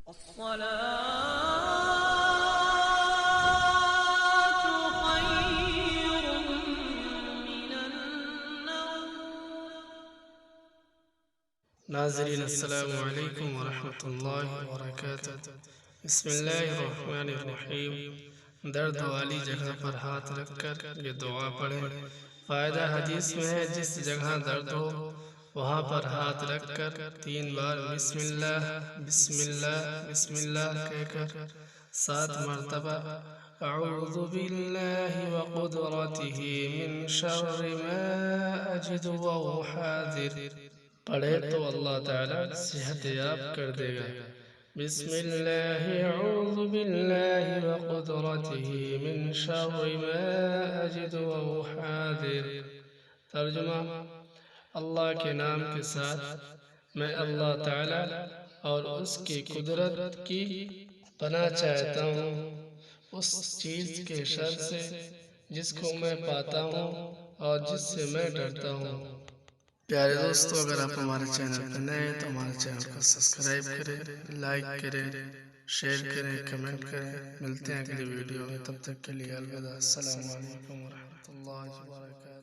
ناظرین السلام علیکم ورحمۃ اللہ وبرکاتہ۔ بسم اللہ الرحمن الرحیم۔ درد والی جگہ پر ہاتھ رکھ کر یہ دعا پڑھیں۔ فائدہ حدیث میں ہے جس جگہ درد ہو وہاں پر ہاتھ رکھ کر 3 بار بسم اللہ بسم اللہ بسم اللہ کہہ کر 7 مرتبہ اعوذ باللہ وقدرتہ من شر ما اجد وهو حاضر پڑھے تو اللہ تعالی صحت یاب کر دے گا۔ بسم اللہ اعوذ باللہ وقدرتہ من شر ما اجد وهو حاضر۔ ترجمہ: اللہ کے نام کے ساتھ میں اللہ تعالی اور اس کی قدرت کی پناہ چاہتا ہوں اس چیز کے شر سے جس کو میں پاتا ہوں اور جس سے میں ڈرتا ہوں۔ پیارے دوستو، اگر آپ ہمارے چینل پر نئے ہیں تو ہمارے چینل کو سبسکرائب کریں، لائک کریں، شیئر کریں، کمنٹ کریں۔ ملتے ہیں اگلی ویڈیو میں، تب تک کے لیے الوداع۔ السلام علیکم ورحمۃ اللہ وبرکاتہ۔